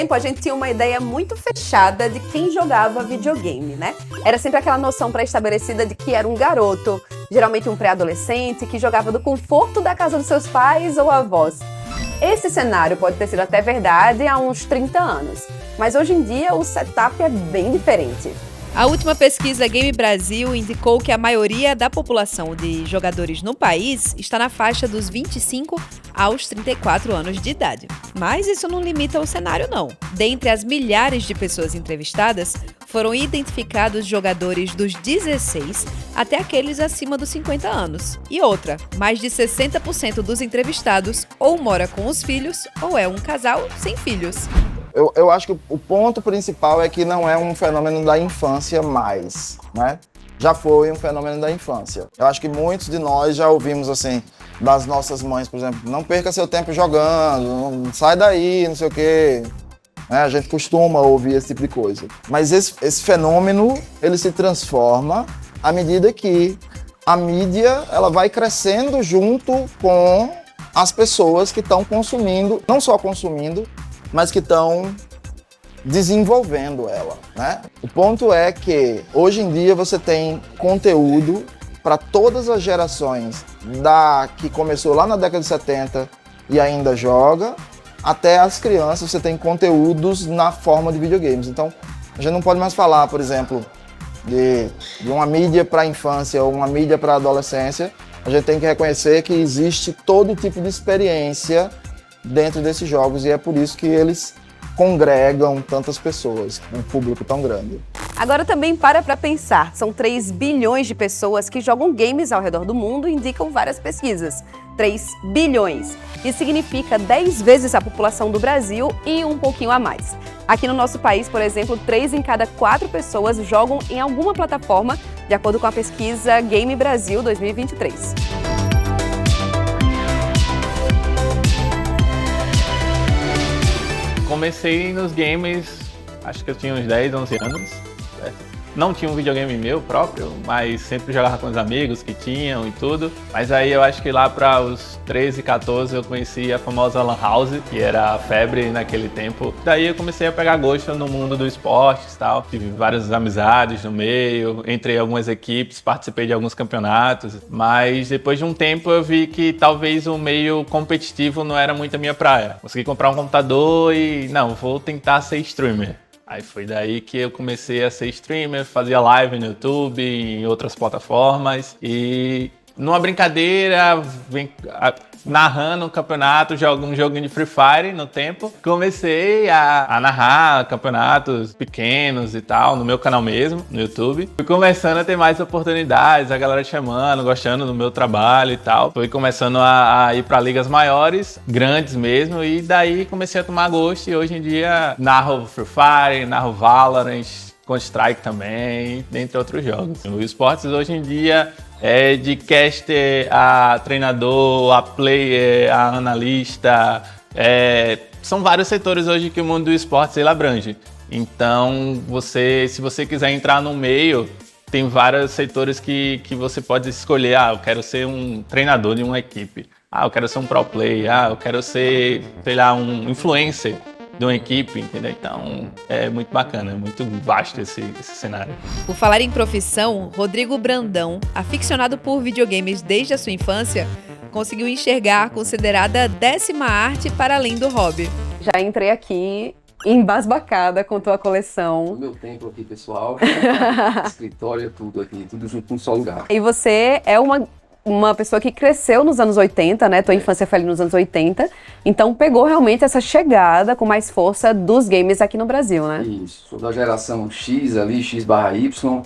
tempo, a gente tinha uma ideia muito fechada de quem jogava videogame, né? Era sempre aquela noção pré-estabelecida de que era um garoto, geralmente um pré-adolescente, que jogava do conforto da casa dos seus pais ou avós. Esse cenário pode ter sido até verdade há uns 30 anos, mas hoje em dia o setup é bem diferente. A última pesquisa Game Brasil indicou que a maioria da população de jogadores no país está na faixa dos 25 aos 34 anos de idade. Mas isso não limita o cenário, não. Dentre as milhares de pessoas entrevistadas, foram identificados jogadores dos 16 até aqueles acima dos 50 anos. E outra, mais de 60% dos entrevistados ou mora com os filhos ou é um casal sem filhos. Eu acho que o ponto principal é que não é um fenômeno da infância mais, né? Já foi um fenômeno da infância. Eu acho que muitos de nós já ouvimos assim, das nossas mães, por exemplo, não perca seu tempo jogando, não sai daí, não sei o quê. A gente costuma ouvir esse tipo de coisa. Mas esse fenômeno, ele se transforma à medida que a mídia ela vai crescendo junto com as pessoas que estão consumindo, não só consumindo, mas que estão desenvolvendo ela, né? O ponto é que hoje em dia você tem conteúdo para todas as gerações, da que começou lá na década de 70 e ainda joga, até as crianças você tem conteúdos na forma de videogames. Então, a gente não pode mais falar, por exemplo, de uma mídia para a infância ou uma mídia para a adolescência. A gente tem que reconhecer que existe todo tipo de experiência dentro desses jogos e é por isso que eles congregam tantas pessoas, um público tão grande. Agora também para pensar, são 3 bilhões de pessoas que jogam games ao redor do mundo e indicam várias pesquisas. 3 bilhões. Isso significa 10 vezes a população do Brasil e um pouquinho a mais. Aqui no nosso país, por exemplo, 3 em cada 4 pessoas jogam em alguma plataforma, de acordo com a pesquisa Game Brasil 2023. Comecei nos games, acho que eu tinha uns 10, 11 anos. Não tinha um videogame meu próprio, mas sempre jogava com os amigos que tinham e tudo. Mas aí eu acho que lá para os 13, 14 eu conheci a famosa Lan House, que era a febre naquele tempo. Daí eu comecei a pegar gosto no mundo do esporte e tal. Tive várias amizades no meio, entrei em algumas equipes, participei de alguns campeonatos. Mas depois de um tempo eu vi que talvez o meio competitivo não era muito a minha praia. Consegui comprar um computador e não, vou tentar ser streamer. Aí foi daí que eu comecei a ser streamer, fazia live no YouTube, em outras plataformas e numa brincadeira, narrando um campeonato, um joguinho de Free Fire no tempo. Comecei a narrar campeonatos pequenos e tal, no meu canal mesmo, no YouTube. Fui começando a ter mais oportunidades, a galera chamando, gostando do meu trabalho e tal. Fui começando a ir para ligas maiores, grandes mesmo, e daí comecei a tomar gosto e hoje em dia narro Free Fire, narro Valorant, Counter-Strike também, dentre outros jogos. Os esportes hoje em dia é de caster a treinador, a player, a analista. São vários setores hoje que o mundo do esporte ele abrange. Então, se você quiser entrar no meio, tem vários setores que você pode escolher. Eu quero ser um treinador de uma equipe. Eu quero ser um pro player. Eu quero ser, sei lá, um influencer de uma equipe, entendeu? Então é muito bacana, é muito vasto esse cenário. Por falar em profissão, Rodrigo Brandão, aficionado por videogames desde a sua infância, conseguiu enxergar a considerada 10ª arte para além do hobby. Já entrei aqui embasbacada com tua coleção. O meu templo aqui, pessoal, escritório, tudo junto num só lugar. E você é uma pessoa que cresceu nos anos 80, né? Tua infância foi ali nos anos 80. Então pegou realmente essa chegada com mais força dos games aqui no Brasil, né? Isso. Sou da geração X ali, X/Y.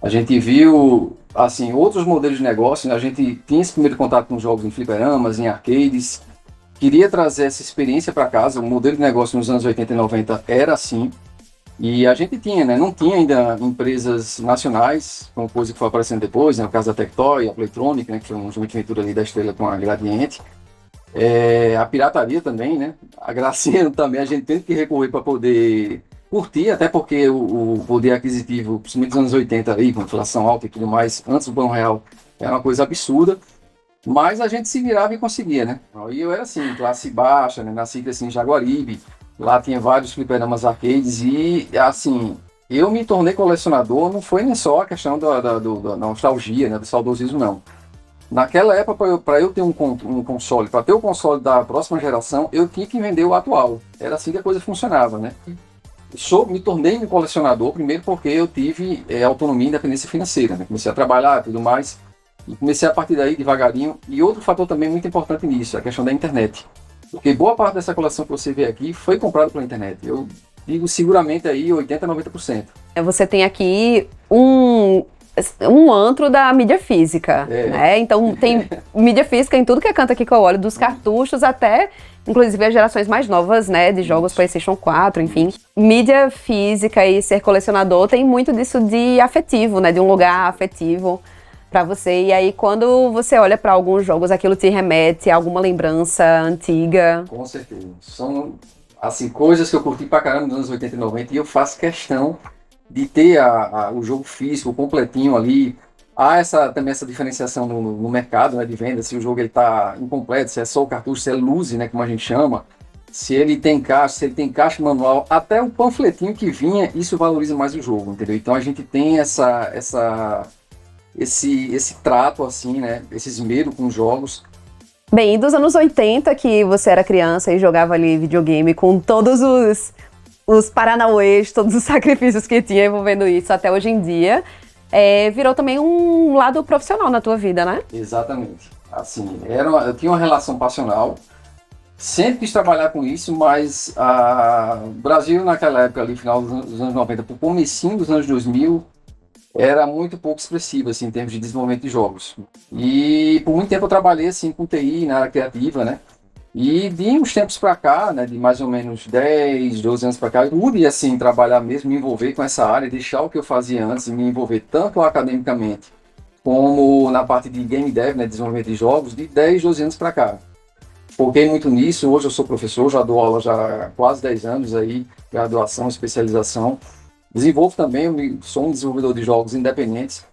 A gente viu, assim, outros modelos de negócio, né? A gente tinha esse primeiro contato com jogos em fliperamas, em arcades. Queria trazer essa experiência para casa. O modelo de negócio nos anos 80 e 90 era assim. E a gente tinha, né? Não tinha ainda empresas nacionais, como coisa que foi aparecendo depois, né? O caso da Tectoy, a Playtronic, né? Que foi um jogo de aventura ali da Estrela com a Gradiente. A pirataria também, né? A gracinha também, a gente tem que recorrer para poder curtir, até porque o poder aquisitivo, principalmente nos anos 80 aí, com inflação alta e tudo mais, antes do Banco Real, era uma coisa absurda. Mas a gente se virava e conseguia, né? E eu era assim, classe baixa, né? Nasci assim, em Jaguaribe. Lá tinha vários fliperamas arcades e, assim, eu me tornei colecionador, não foi nem só a questão da nostalgia, né, do saudosismo, não. Naquela época, para eu ter um console, para ter o console da próxima geração, eu tinha que vender o atual. Era assim que a coisa funcionava, né? Me tornei um colecionador, primeiro porque eu tive autonomia e independência financeira, né? Comecei a trabalhar e tudo mais, e comecei a partir daí devagarinho. E outro fator também muito importante nisso, a questão da internet. Porque boa parte dessa coleção que você vê aqui foi comprada pela internet. Eu digo seguramente aí 80%, 90%. Você tem aqui um antro da mídia física, né? Então tem mídia física em tudo que é canto aqui que eu olho, dos cartuchos até, inclusive, as gerações mais novas, né, de jogos PlayStation 4, enfim. Mídia física e ser colecionador tem muito disso de afetivo, né, de um lugar afetivo pra você. E aí, quando você olha pra alguns jogos, aquilo te remete a alguma lembrança antiga. Com certeza. São, assim, coisas que eu curti pra caramba nos anos 80 e 90 e eu faço questão de ter o jogo físico completinho ali. Há também essa diferenciação no mercado, né, de venda, se o jogo está incompleto, se é só o cartucho, se é loose, né, como a gente chama, se ele tem caixa manual, até o panfletinho que vinha, isso valoriza mais o jogo, entendeu? Então a gente tem esse trato assim, né, esse esmero com os jogos. Bem, e dos anos 80, que você era criança e jogava ali videogame com todos os paranauês, todos os sacrifícios que tinha envolvendo isso até hoje em dia, virou também um lado profissional na tua vida, né? Exatamente. Assim, eu tinha uma relação passional, sempre quis trabalhar com isso, mas o Brasil naquela época, ali, final dos anos 90, pro comecinho dos anos 2000, era muito pouco expressivo, assim, em termos de desenvolvimento de jogos. E por muito tempo eu trabalhei, assim, com TI, na área criativa, né? E de uns tempos para cá, né, de mais ou menos 10, 12 anos para cá, eu pude, assim, trabalhar mesmo, me envolver com essa área, deixar o que eu fazia antes e me envolver tanto academicamente como na parte de game dev, né, desenvolvimento de jogos, de 10, 12 anos para cá. Foquei muito nisso, hoje eu sou professor, já dou aula já há quase 10 anos aí, graduação, especialização. Desenvolvo também, sou um desenvolvedor de jogos independentes,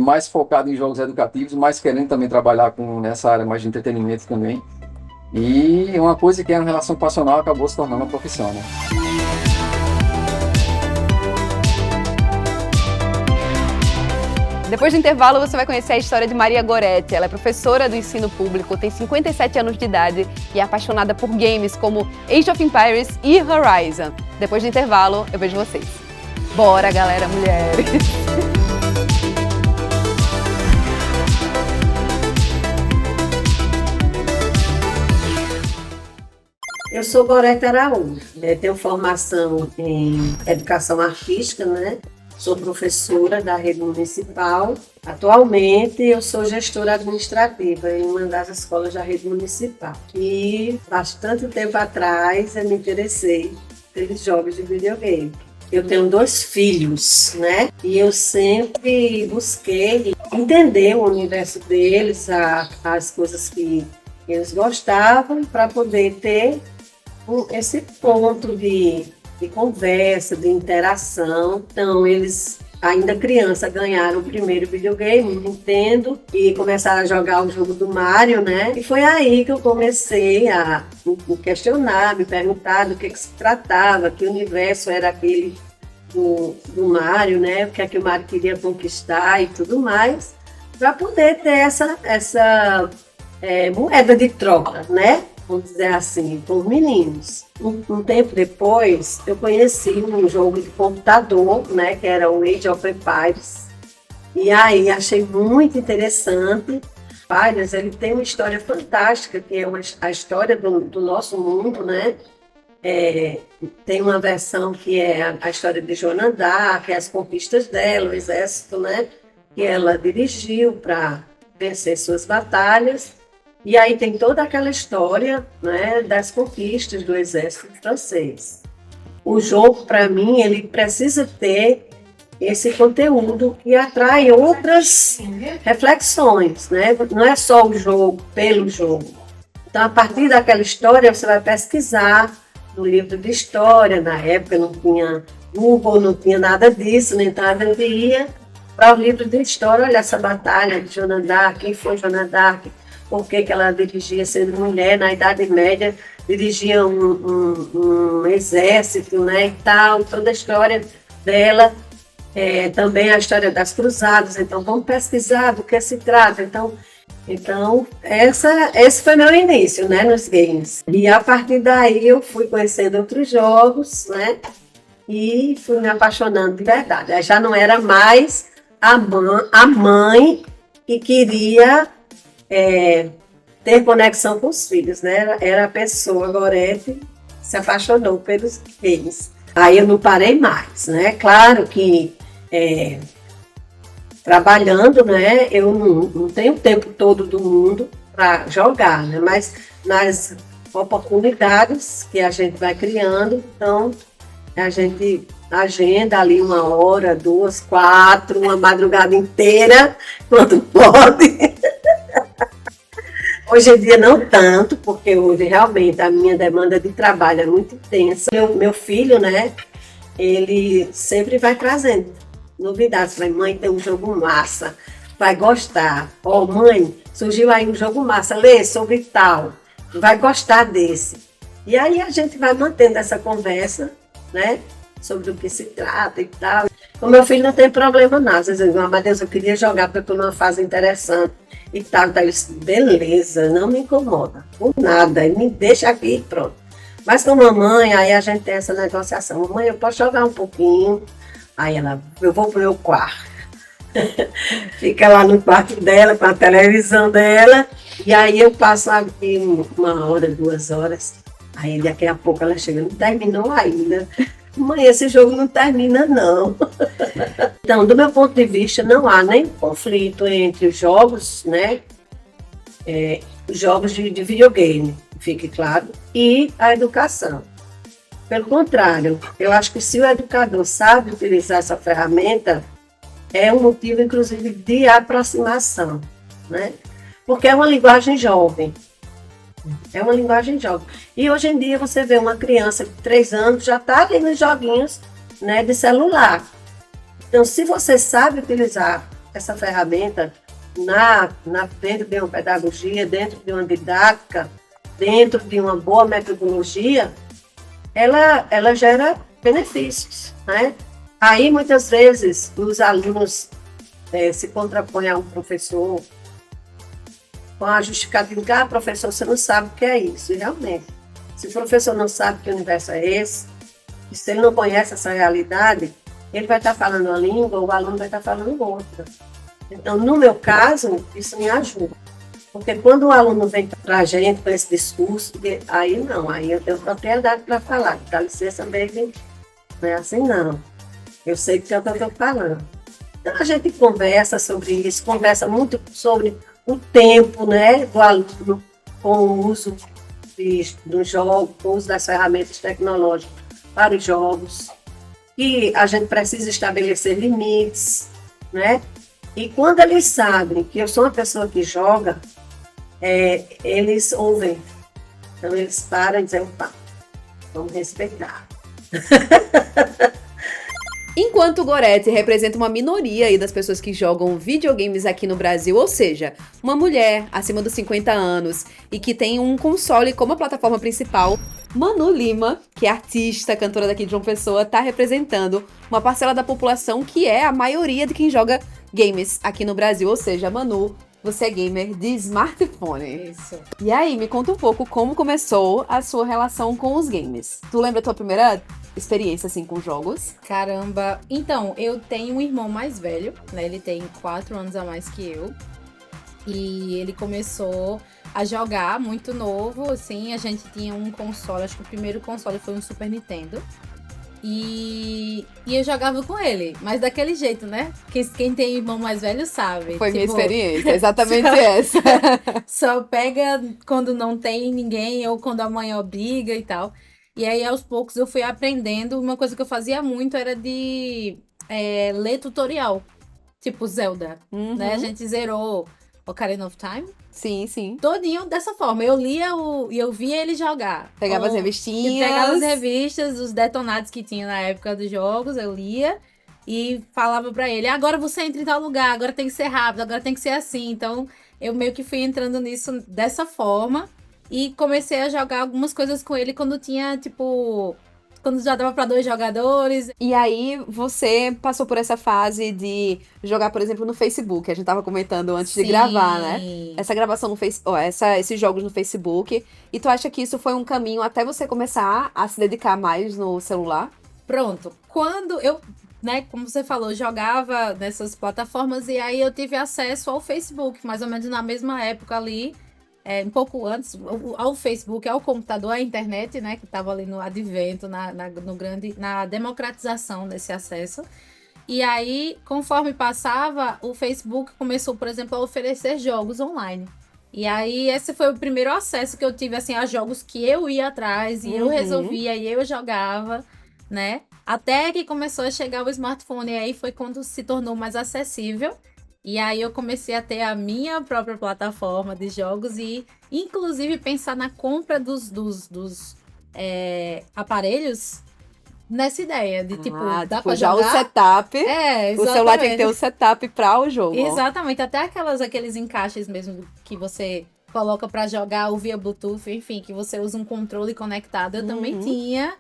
mais focado em jogos educativos, mas querendo também trabalhar nessa área mais de entretenimento também. E uma coisa que era uma relação passional acabou se tornando uma profissão, né? Depois do intervalo, você vai conhecer a história de Maria Goretti. Ela é professora do ensino público, tem 57 anos de idade e é apaixonada por games como Age of Empires e Horizon. Depois do intervalo, eu vejo vocês. Bora, galera, mulheres! Eu sou Goretti Araújo, tenho formação em educação artística, né? Sou professora da rede municipal. Atualmente eu sou gestora administrativa em uma das escolas da rede municipal. E bastante tempo atrás eu me interessei pelos jogos de videogame. Eu tenho 2 filhos, né? E eu sempre busquei entender o universo deles, as coisas que eles gostavam, para poder ter esse ponto de conversa, de interação. Então, eles, ainda criança, ganharam o primeiro videogame, Nintendo, e começaram a jogar o jogo do Mario, né? E foi aí que eu comecei a me questionar, me perguntar do que se tratava, que universo era aquele do Mario, né? O que é que o Mario queria conquistar e tudo mais, para poder ter essa moeda de troca, né? Vamos dizer assim, com os meninos. Um tempo depois, eu conheci um jogo de computador, né, que era o Age of Empires. E aí, achei muito interessante. Empires, ele tem uma história fantástica, que é a história do nosso mundo, né? Tem uma versão que é a história de Joana d'Arc, as conquistas dela, o exército, né, que ela dirigiu para vencer suas batalhas. E aí tem toda aquela história, né, das conquistas do exército francês. O jogo, para mim, ele precisa ter esse conteúdo que atrai outras reflexões, né? Não é só o jogo pelo jogo. Então, a partir daquela história, você vai pesquisar no livro de história. Na época não tinha Google, não tinha nada disso, né? Então a gente ia para o livro de história, olha essa batalha de Joana d'Arc, quem foi Joana d'Arc, por que ela dirigia sendo mulher na Idade Média, dirigia um exército, né, e tal, toda a história dela, também a história das cruzadas. Então, vamos pesquisar do que se trata. Então esse foi meu início, né, nos games. E a partir daí eu fui conhecendo outros jogos, né, e fui me apaixonando de verdade. Aí já não era mais a mãe que queria ter conexão com os filhos, né? Era a pessoa, Gorete, se apaixonou pelos games. Aí eu não parei mais, né? Claro que trabalhando, né? Eu não tenho o tempo todo do mundo para jogar, né? Mas nas oportunidades que a gente vai criando, então a gente agenda ali 1 hora, 2, 4, uma madrugada inteira, quando pode. Hoje em dia não tanto, porque hoje realmente a minha demanda de trabalho é muito intensa. Meu filho, né, ele sempre vai trazendo novidades. Vai, mãe, tem um jogo massa, vai gostar. Ó, mãe, surgiu aí um jogo massa, lê sobre tal, vai gostar desse. E aí a gente vai mantendo essa conversa, né, sobre o que se trata e tal. O meu filho não tem problema não, às vezes, mas Deus, eu queria jogar porque eu estou numa fase interessante e tal. Então, eu disse, beleza, não me incomoda, por nada, me deixa aqui e pronto. Mas com a mamãe, aí a gente tem essa negociação. Mamãe, eu posso jogar um pouquinho? Aí ela, eu vou pro meu quarto. Fica lá no quarto dela, com a televisão dela, e aí eu passo aqui 1 hora, 2 horas. Aí daqui a pouco ela chega, não terminou ainda. Mãe, esse jogo não termina, não. Então, do meu ponto de vista, não há nem conflito entre os jogos, né? Os jogos de videogame, fique claro, e a educação. Pelo contrário, eu acho que se o educador sabe utilizar essa ferramenta, é um motivo, inclusive, de aproximação, né? Porque é uma linguagem jovem. É uma linguagem jovem. E hoje em dia você vê uma criança de 3 anos já está ali nos joguinhos, né, de celular. Então, se você sabe utilizar essa ferramenta dentro de uma pedagogia, dentro de uma didática, dentro de uma boa metodologia, ela gera benefícios, né? Aí, muitas vezes, os alunos se contrapõem a um professor com a justificativa, professor, você não sabe o que é isso. E realmente, se o professor não sabe que o universo é esse, e se ele não conhece essa realidade, ele vai estar falando uma língua, o aluno vai estar falando outra. Então, no meu caso, isso me ajuda. Porque quando o aluno vem para a gente com esse discurso, aí não, aí eu tenho propriedade para falar. Dá licença, baby, não é assim não. Eu sei que é o que eu estou falando. Então, a gente conversa sobre isso, conversa muito sobre o tempo, né, do aluno com o uso do jogo, com o uso das ferramentas tecnológicas para os jogos, e a gente precisa estabelecer limites, né? E quando eles sabem que eu sou uma pessoa que joga, eles ouvem. Então eles param e dizem, opa, vamos respeitar. Enquanto Gorete representa uma minoria aí das pessoas que jogam videogames aqui no Brasil, ou seja, uma mulher acima dos 50 anos e que tem um console como a plataforma principal, Manu Lima, que é artista, cantora daqui de João Pessoa, está representando uma parcela da população que é a maioria de quem joga games aqui no Brasil, ou seja, Manu, você é gamer de smartphone. Isso. E aí, me conta um pouco como começou a sua relação com os games. Tu lembra a tua primeira experiência, assim, com jogos? Caramba. Então, eu tenho um irmão mais velho, né? Ele tem 4 anos a mais que eu. E ele começou a jogar muito novo, assim. A gente tinha um console, acho que o primeiro console foi um Super Nintendo. E eu jogava com ele, mas daquele jeito, né? Quem tem irmão mais velho sabe. Foi minha experiência, exatamente essa. Só pega quando não tem ninguém ou quando a mãe obriga e tal. E aí, aos poucos, eu fui aprendendo. Uma coisa que eu fazia muito era de ler tutorial. Tipo Zelda, né? A gente zerou Ocarina of Time. Sim, sim. Todinho dessa forma. Eu lia e eu via ele jogar. Pegava as E revistinhas. pegava as revistas, os detonados que tinha na época dos jogos, eu lia e falava pra ele, agora você entra em tal lugar, agora tem que ser rápido, agora tem que ser assim. Então, eu meio que fui entrando nisso dessa forma. E comecei a jogar algumas coisas com ele quando tinha, tipo... Quando já dava pra 2 jogadores. E aí, você passou por essa fase de jogar, por exemplo, no Facebook. A gente tava comentando antes de gravar, né? Essa gravação no Facebook, esses jogos no Facebook. E tu acha que isso foi um caminho até você começar a se dedicar mais no celular? Pronto. Quando eu, né, como você falou, jogava nessas plataformas e aí eu tive acesso ao Facebook, mais ou menos na mesma época ali. Um pouco antes, ao Facebook, ao computador, à internet, né, que estava ali no advento, na democratização desse acesso. E aí, conforme passava, o Facebook começou, por exemplo, a oferecer jogos online. E aí, esse foi o primeiro acesso que eu tive, assim, a jogos que eu ia atrás, e eu resolvia, e eu jogava, né? Até que começou a chegar o smartphone, e aí foi quando se tornou mais acessível. E aí eu comecei a ter a minha própria plataforma de jogos e, inclusive, pensar na compra dos aparelhos nessa ideia de, tipo, dá pra já jogar? O setup. Exatamente. O celular tem que ter o setup pra o jogo. Exatamente. Até aqueles encaixes mesmo que você coloca pra jogar ou via Bluetooth, enfim, que você usa um controle conectado. Eu também tinha...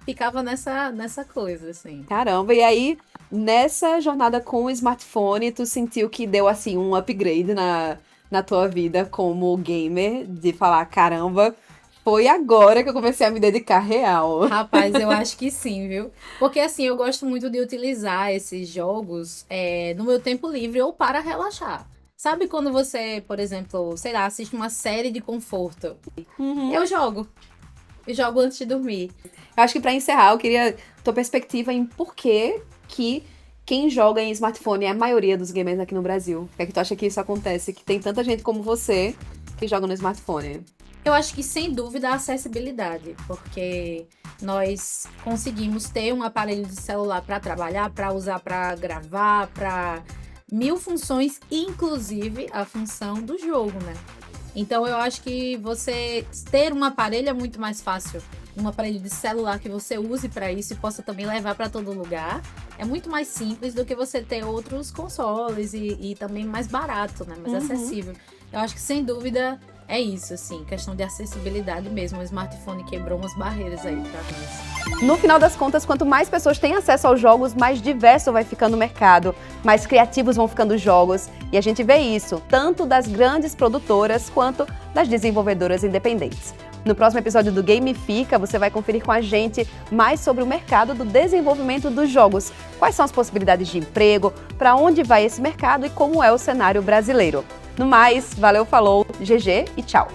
Ficava nessa coisa, assim. Caramba, e aí, nessa jornada com o smartphone, tu sentiu que deu, assim, um upgrade na tua vida como gamer, de falar, caramba, foi agora que eu comecei a me dedicar real. Rapaz, eu acho que sim, viu? Porque, assim, eu gosto muito de utilizar esses jogos no meu tempo livre ou para relaxar. Sabe quando você, por exemplo, sei lá, assiste uma série de conforto? Eu jogo. Eu jogo antes de dormir. Eu acho que pra encerrar, eu queria tua perspectiva em por que quem joga em smartphone é a maioria dos gamers aqui no Brasil. Por que tu acha que isso acontece? Que tem tanta gente como você que joga no smartphone. Eu acho que, sem dúvida, a acessibilidade. Porque nós conseguimos ter um aparelho de celular para trabalhar, para usar para gravar, para 1000 funções, inclusive a função do jogo, né? Então, eu acho que você ter um aparelho é muito mais fácil. Um aparelho de celular que você use para isso e possa também levar para todo lugar. É muito mais simples do que você ter outros consoles e também mais barato, né? Mais acessível. Eu acho que, sem dúvida, é isso, assim. Questão de acessibilidade mesmo. O smartphone quebrou umas barreiras aí para nós. No final das contas, quanto mais pessoas têm acesso aos jogos, mais diverso vai ficando o mercado, mais criativos vão ficando os jogos. E a gente vê isso, tanto das grandes produtoras quanto das desenvolvedoras independentes. No próximo episódio do Gamifica, você vai conferir com a gente mais sobre o mercado do desenvolvimento dos jogos. Quais são as possibilidades de emprego, para onde vai esse mercado e como é o cenário brasileiro. No mais, valeu, falou, GG e tchau!